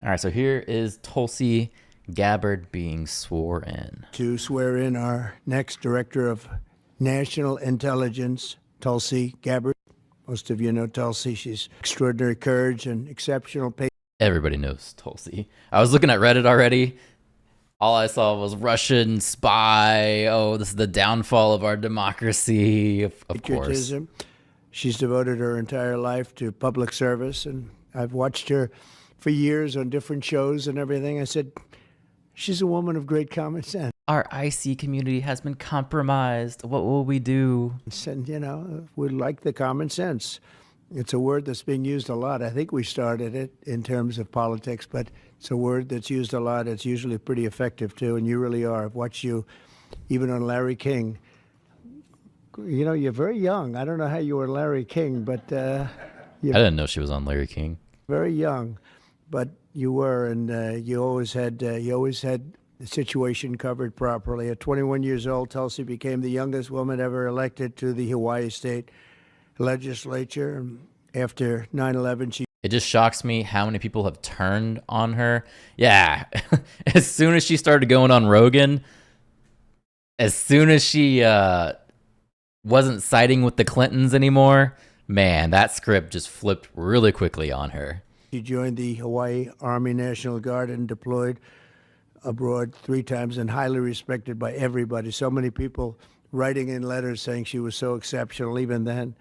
All right, so here is Tulsi Gabbard being sworn in. To swear in our next Director of National Intelligence, Tulsi Gabbard. Most of you know Tulsi. She's extraordinary courage and exceptional patience. Everybody knows Tulsi. I was looking at Reddit already. All I saw was Russian spy. Oh, this is the downfall of our democracy. Of course. She's devoted her entire life to public service, and I've watched her for years on different shows and everything. I said, she's a woman of great common sense. Our IC community has been compromised. What will we do? And, we like the common sense. It's a word that's being used a lot. I think we started it in terms of politics, but it's a word that's used a lot. It's usually pretty effective, too, and you really are. I've watched you even on Larry King. You're very young. I don't know how you were Larry King, but... I didn't know she was on Larry King. Very young, but you were, and you always had the situation covered properly. At 21 years old, Tulsi became the youngest woman ever elected to the Hawaii State Legislature. After 9/11, It just shocks me how many people have turned on her. Yeah, as soon as she started going on Rogan, as soon as she wasn't siding with the Clintons anymore, man, that script just flipped really quickly on her. She joined the Hawaii Army National Guard and deployed abroad 3 times and highly respected by everybody. So many people writing in letters saying she was so exceptional even then.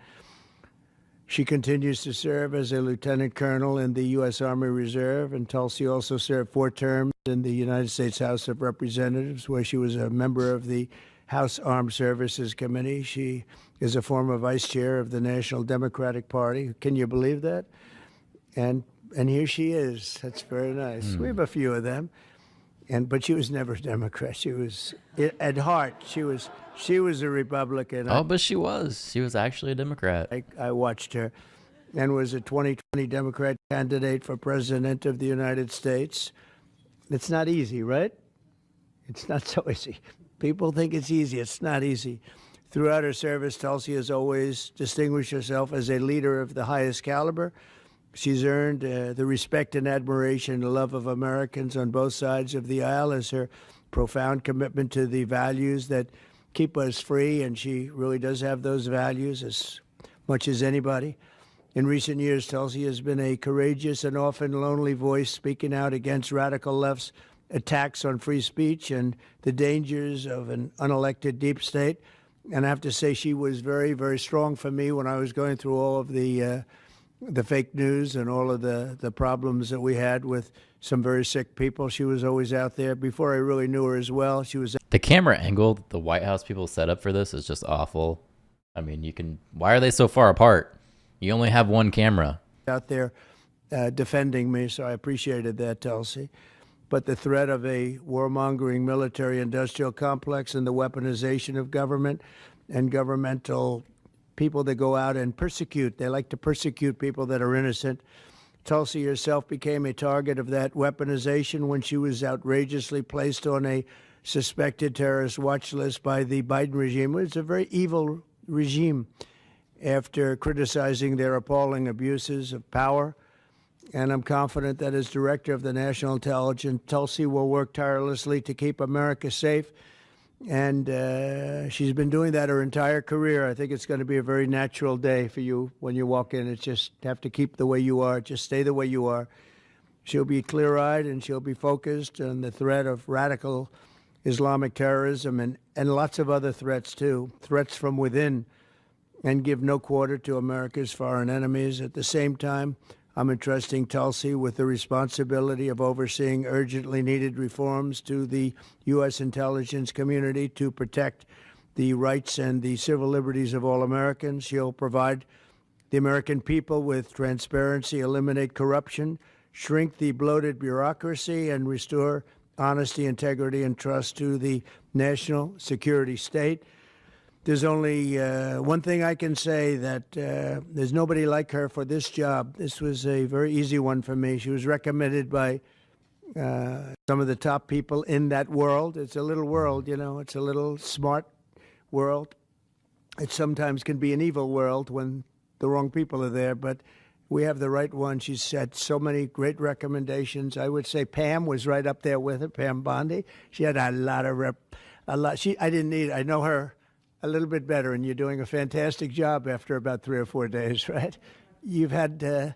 She continues to serve as a lieutenant colonel in the U.S. Army Reserve, and Tulsi also served 4 terms in the United States House of Representatives, where she was a member of the House Armed Services Committee. She is a former vice chair of the National Democratic Party. Can you believe that? And here she is. That's very nice. We have a few of them. But she was never a Democrat. She was, at heart, she was a Republican. Oh, but she was. She was actually a Democrat. I watched her and was a 2020 Democrat candidate for president of the United States. It's not easy, right? It's not so easy. People think it's easy. It's not easy. Throughout her service, Tulsi has always distinguished herself as a leader of the highest caliber. She's earned the respect and admiration and love of Americans on both sides of the aisle as her profound commitment to the values that keep us free, and she really does have those values as much as anybody. In recent years, Tulsi has been a courageous and often lonely voice speaking out against radical left's attacks on free speech and the dangers of an unelected deep state. And I have to say she was very, very strong for me when I was going through all of the fake news and all of the problems that we had with some very sick people. She was always out there. Before I really knew her as well, she was... The camera angle that the White House people set up for this is just awful. I mean, why are they so far apart? You only have one camera. Out there defending me, so I appreciated that, Tulsi. But the threat of a warmongering military-industrial complex and the weaponization of government and governmental people that go out and persecute. They like to persecute people that are innocent. Tulsi herself became a target of that weaponization when she was outrageously placed on a suspected terrorist watch list by the Biden regime. It's a very evil regime after criticizing their appalling abuses of power. And I'm confident that as director of the National Intelligence, Tulsi will work tirelessly to keep America safe. And she's been doing that her entire career. I think it's going to be a very natural day for you when you walk in. It's just have to keep the way you are. Just stay the way you are. She'll be clear-eyed and she'll be focused on the threat of radical Islamic terrorism and lots of other threats, too, threats from within, and give no quarter to America's foreign enemies. At the same time, I'm entrusting Tulsi with the responsibility of overseeing urgently needed reforms to the U.S. intelligence community to protect the rights and the civil liberties of all Americans. She'll provide the American people with transparency, eliminate corruption, shrink the bloated bureaucracy, and restore honesty, integrity, and trust to the national security state. There's only one thing I can say, that there's nobody like her for this job. This was a very easy one for me. She was recommended by some of the top people in that world. It's a little world, it's a little smart world. It sometimes can be an evil world when the wrong people are there, but we have the right one. She's had so many great recommendations. I would say Pam was right up there with her, Pam Bondi. She had a lot of I know her a little bit better, and you're doing a fantastic job after about 3 or 4 days, right? You've had a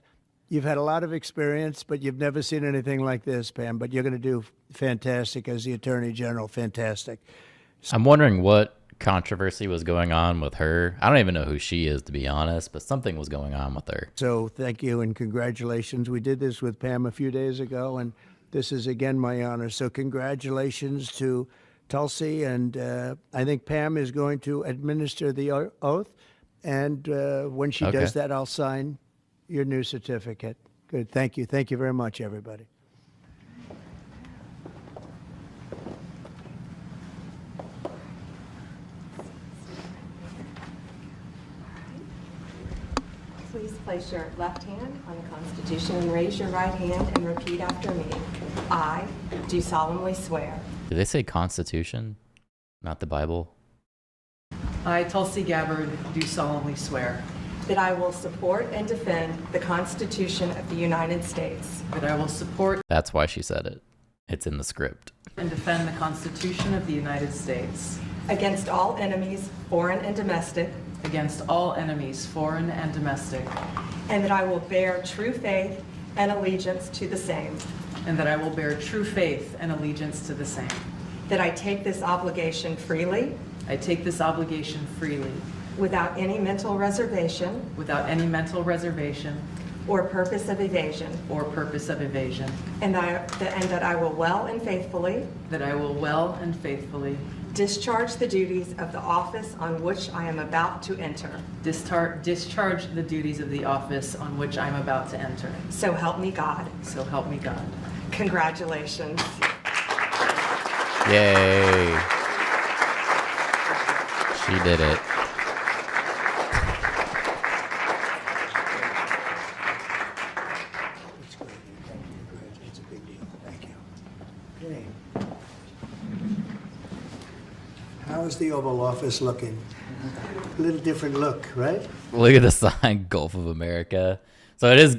lot of experience, but you've never seen anything like this, Pam. But you're going to do fantastic as the Attorney General. Fantastic. I'm wondering what controversy was going on with her. I don't even know who she is, to be honest, but something was going on with her. So thank you and congratulations. We did this with Pam a few days ago, and this is again my honor. So congratulations to Tulsi, and I think Pam is going to administer the oath, and when she does that, I'll sign your new certificate. Good. Thank you. Thank you very much, everybody. Please place your left hand on the Constitution and raise your right hand and repeat after me. I do solemnly swear. Did they say Constitution, not the Bible? I, Tulsi Gabbard, do solemnly swear That I will support and defend the Constitution of the United States. that I will support That's why she said it. It's in the script. and defend the Constitution of the United States Against all enemies, foreign and domestic. against all enemies, foreign and domestic, And that I will bear true faith and allegiance to the same. and that I will bear true faith and allegiance to the same. That I take this obligation freely, I take this obligation freely, without any mental reservation without any mental reservation or purpose of evasion. or purpose of evasion, And that I will well and faithfully that I will well and faithfully discharge the duties of the office on which I am about to enter. discharge the duties of the office on which I'm about to enter. So help me God. So help me God. Congratulations. Yay. She did it. It's great. It's a big deal. Thank you. Okay. How's the Oval Office looking? A little different look, right? Look at the sign, Gulf of America. So it is,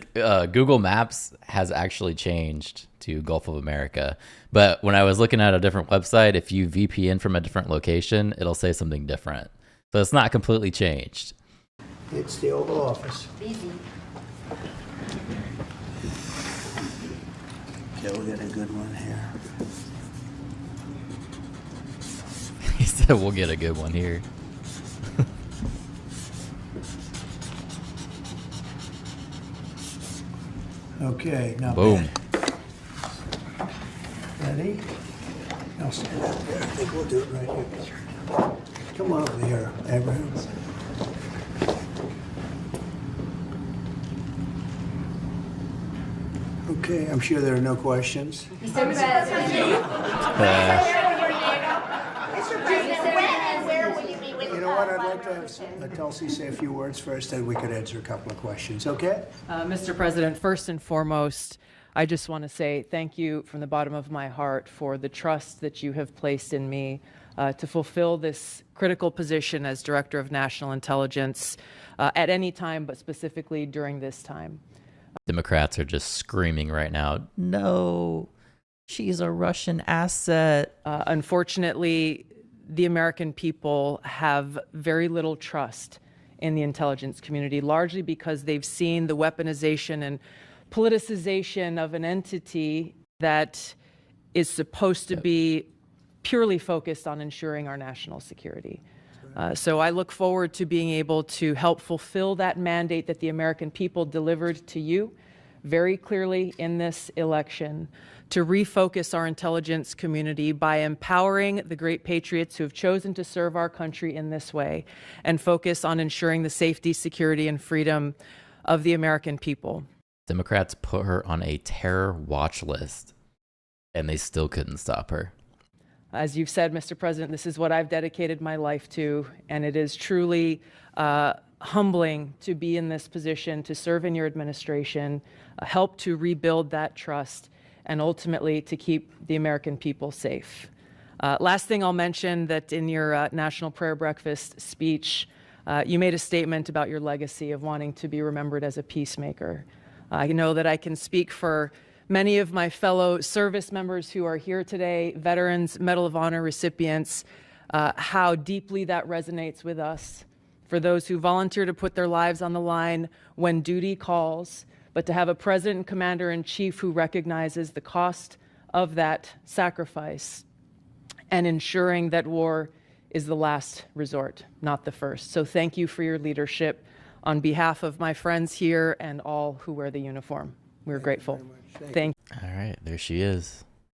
Google Maps has actually changed to Gulf of America. But when I was looking at a different website, if you VPN from a different location, it'll say something different. So it's not completely changed. It's the Oval Office. Easy. Okay, we'll get a good one here. He said we'll get a good one here. Okay, now. Boom. Ready? I'll stand up there. I think we'll do it right here. Come on over here, Abraham. Okay, I'm sure there are no questions. Mr. President. Where will you be with You know what, I'd like to have Tulsi say a few words first, and we could answer a couple of questions, okay? Mr. President, first and foremost, I just want to say thank you from the bottom of my heart for the trust that you have placed in me to fulfill this critical position as Director of National Intelligence at any time, but specifically during this time. Democrats are just screaming right now, no, she's a Russian asset. Unfortunately, the American people have very little trust in the intelligence community, largely because they've seen the weaponization and politicization of an entity that is supposed to be purely focused on ensuring our national security. So I look forward to being able to help fulfill that mandate that the American people delivered to you very clearly in this election, to refocus our intelligence community by empowering the great patriots who have chosen to serve our country in this way and focus on ensuring the safety, security, and freedom of the American people. Democrats put her on a terror watch list, and they still couldn't stop her. As you've said, Mr. President, this is what I've dedicated my life to, and it is truly humbling to be in this position, to serve in your administration, help to rebuild that trust, and ultimately to keep the American people safe. Last thing I'll mention, that in your National Prayer Breakfast speech, You made a statement about your legacy of wanting to be remembered as a peacemaker. I know that I can speak for many of my fellow service members who are here today, veterans, Medal of Honor recipients, how deeply that resonates with us. For those who volunteer to put their lives on the line when duty calls, but to have a president and commander-in-chief who recognizes the cost of that sacrifice and ensuring that war is the last resort, not the first. So thank you for your leadership on behalf of my friends here and all who wear the uniform. We're grateful. Thank you. All right, there she is.